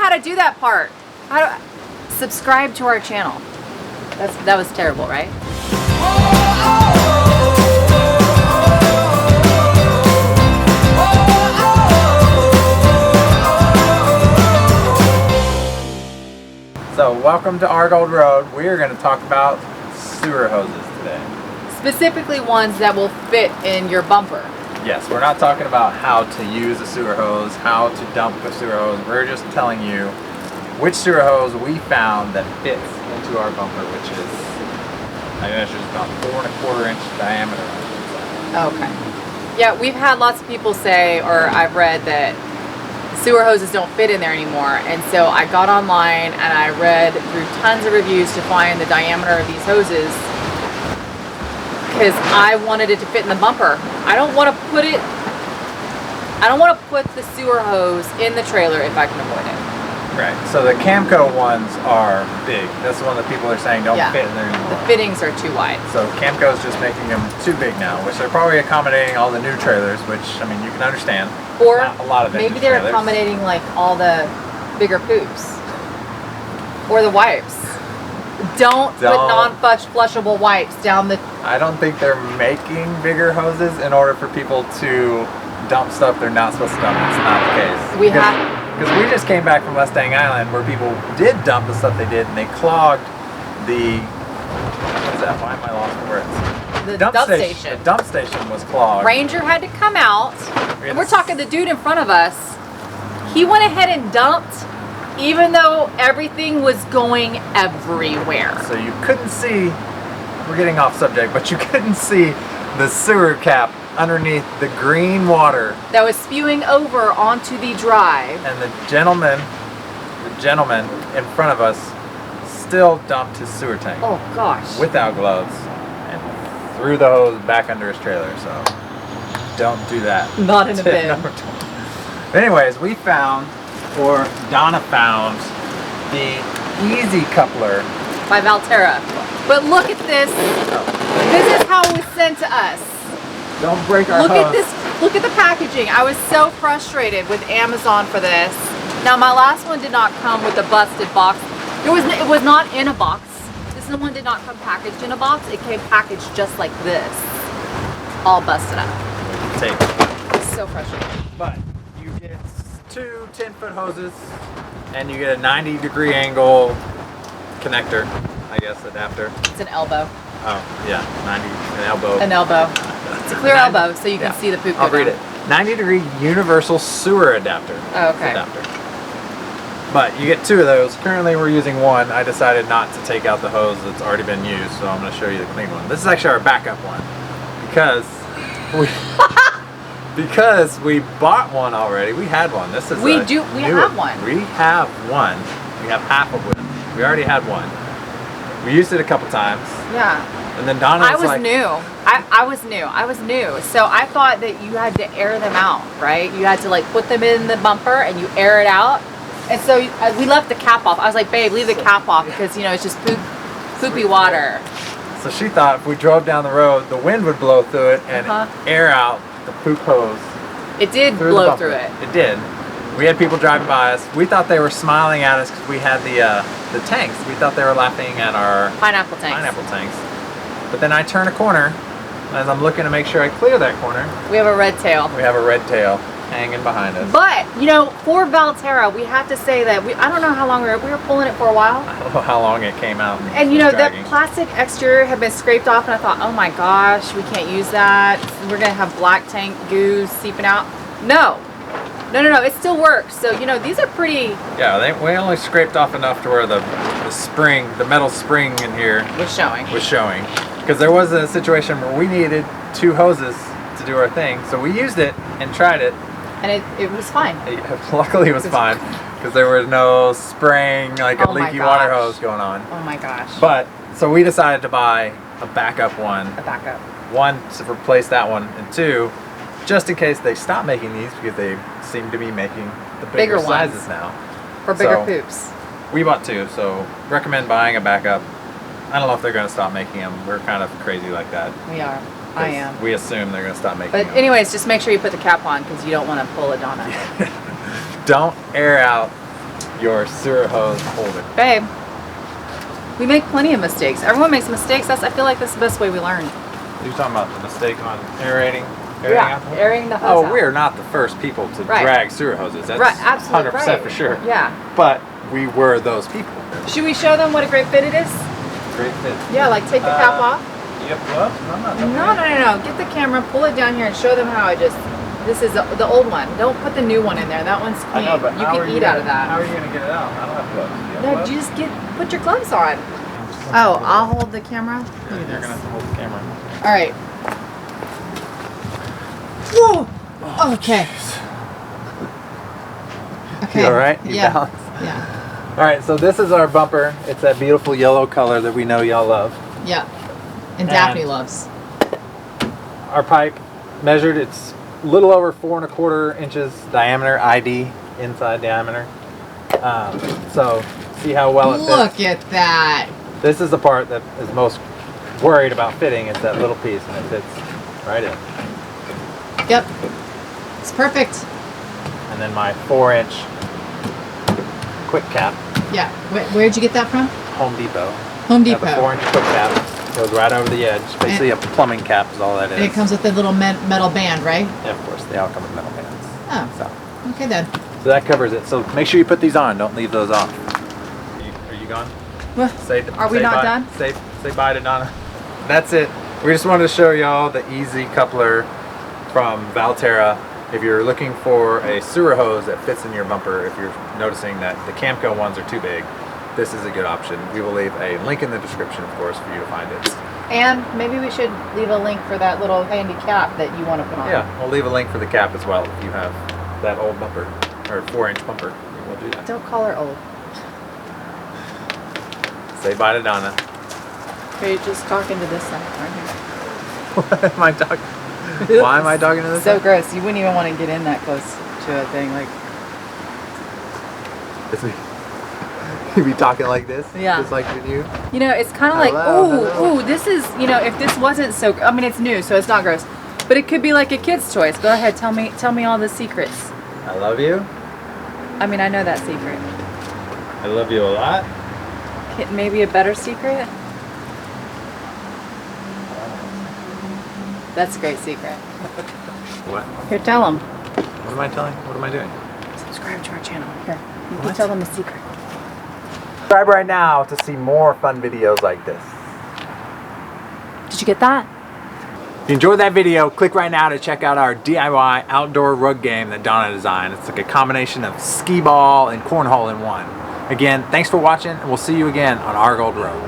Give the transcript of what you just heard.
how to do that part. Subscribe to our channel. That was terrible, right? So welcome to Our Gold Road. We are going to talk about sewer hoses today. Specifically ones that will fit in your bumper. Yes, we're not talking about how to use a sewer hose, how to dump a sewer hose. We're just telling you which sewer hose we found that fits into our bumper, which is, I measured about 4 1/4 inch diameter. Okay. Yeah, we've had lots of people say, or I've read that sewer hoses don't fit in there anymore, and so I got online and I read through tons of reviews to find the diameter of these hoses because I wanted it to fit in the bumper. I don't want to put the sewer hose in the trailer if I can avoid it. Right, so the Camco ones are big. That's the one that people are saying don't fit in there anymore. The fittings are too wide. So Camco's just making them too big now, which they're probably accommodating all the new trailers, which, I mean, you can understand. Or not a lot of maybe they're trailers. accommodating like all the bigger poops. Or the wipes. Don't put non-flushable wipes down the... I don't think they're making bigger hoses in order for people to dump stuff they're not supposed to dump. It's not the case. Because we just came back from Mustang Island where people did dump the stuff they did and they clogged the... What is that? Why am I lost for words? The dump station. The dump station was clogged. Ranger had to come out, and we're talking the dude in front of us. He went ahead and dumped, even though everything was going everywhere. So you couldn't see, we're getting off subject, but you couldn't see the sewer cap underneath the green water that was spewing over onto the drive. And the gentleman in front of us still dumped his sewer tank. Oh gosh. Without gloves and threw the hose back under his trailer. So don't do that. Not in a bin. No, anyways, we found, or Donna found, the Easy Coupler by Valterra. But look at this. This is how it was sent to us. Don't break our hose. Look at this. Look at the packaging. I was so frustrated with Amazon for this. Now my last one did not come with a busted box. It was not in a box. This one did not come packaged in a box. It came packaged just like this, all busted up. Tape. It's so frustrating. But you get 2 10-foot hoses, and you get a 90-degree angle connector, I guess, adapter. It's an elbow. Oh, yeah, 90, an elbow. An elbow. It's a clear elbow, so you can see the poop. I'll read it. 90-degree universal sewer adapter. Oh, okay. Adapter. But you get 2 of those. Currently we're using one. I decided not to take out the hose that's already been used, so I'm going to show you the clean one. This is actually our backup one because we bought one already. We had one. This is we have one. We have one. We have half of it. We already had one. We used it a couple times. Yeah. And then Donna was like, new. I was new. So I thought that you had to air them out, right? You had to like put them in the bumper and you air it out. And so we left the cap off. I was like, babe, leave the cap off because, you know, it's just poopy water. So she thought if we drove down the road, the wind would blow through it and air out the poop hose. It did blow through it. It did. We had people driving by us. We thought they were smiling at us because we had the tanks. We thought they were laughing at our pineapple tanks. But then I turn a corner, as I'm looking to make sure I clear that corner. We have a red tail. We have a red tail hanging behind us. But, you know, for Valterra, we have to say that I don't know how long we were pulling it for a while. I don't know how long it came out. And you know, that plastic exterior had been scraped off and I thought, oh my gosh, we can't use that. We're going to have black tank goo seeping out. No, it still works. So, you know, these are pretty... Yeah, we only scraped off enough to where the metal spring in here was showing. Because there was a situation where we needed 2 hoses to do our thing. So we used it and tried it. And it was fine. Luckily it was fine. Because there was no spraying like a leaky water hose going on. Oh my gosh. But, so we decided to buy a backup one. A backup. 1, to replace that one. And 2, just in case they stop making these because they seem to be making the bigger sizes now. For bigger poops. We bought 2, so recommend buying a backup. I don't know if they're going to stop making them. We're kind of crazy like that. We are. I am. We assume they're going to stop making them. But anyways, just make sure you put the cap on because you don't want to pull a Donna. Don't air out your sewer hose holder. Babe, we make plenty of mistakes. Everyone makes mistakes. I feel like that's the best way we learn. You're talking about the mistake on aerating? Airing the hose out. We're not the first people to drag sewer hoses. That's absolutely 100% for sure. Yeah. But we were those people. Should we show them what a great fit it is? Great fit. Yeah, like take the cap off. Yep. Well, No. Get the camera, pull it down here, and show them how I just. This is the old one. Don't put the new one in there. That one's clean. I know, but you can eat out of that. How are you gonna get it out? I don't have gloves. No, you just put your gloves on. Oh, I'll hold the camera. You're gonna have to hold the camera. All right. Whoa. Oh, okay. Okay. You all right? You balanced? Yeah. All right. So this is our bumper. It's that beautiful yellow color that we know y'all love. Yeah. And Daphne loves. Our pipe measured. It's a little over 4 1/4 inches diameter. ID inside diameter. So see how well it fits. Look at that. This is the part that is most worried about fitting. It's that little piece, and it fits right in. Yep. It's perfect. And then my 4-inch quick cap. Yeah. Where'd you get that from? Home Depot. Home Depot. Have a 4-inch quick cap. Goes right over the edge. Basically a plumbing cap is all that is. And it comes with a little metal band, right? Yeah, of course. They all come with metal bands. Oh. So. Okay then. So that covers it. So make sure you put these on. Don't leave those off. Are you gone? Well, are we not done? Say bye to Donna. That's it. We just wanted to show y'all the easy coupler from Valterra. If you're looking for a sewer hose that fits in your bumper, if you're noticing that the Camco ones are too big, this is a good option. We will leave a link in the description, of course, for you to find it. And maybe we should leave a link for that little handy cap that you want to put on. Yeah, we'll leave a link for the cap as well if you have that old bumper, or 4-inch bumper. We'll do that. Don't call her old. Say bye to Donna. You're just talking to this side right here. What am I talking? Why am I talking to this? So gross. You wouldn't even want to get in that close to a thing like. You be talking like this? Yeah. Just like with you? You know, it's kind of like, ooh, this is, you know, if this wasn't so, I mean, it's new, so it's not gross, but it could be like a kid's toys. Go ahead, tell me all the secrets. I love you. I mean, I know that secret. I love you a lot. Maybe a better secret? That's a great secret. What? Here, tell them. What am I telling? What am I doing? Subscribe to our channel. Here, you can tell them a secret. Subscribe right now to see more fun videos like this. Did you get that? If you enjoyed that video, click right now to check out our DIY outdoor rug game that Donna designed. It's like a combination of skee ball and cornhole in one. Again, thanks for watching, and we'll see you again on Our Gold Road.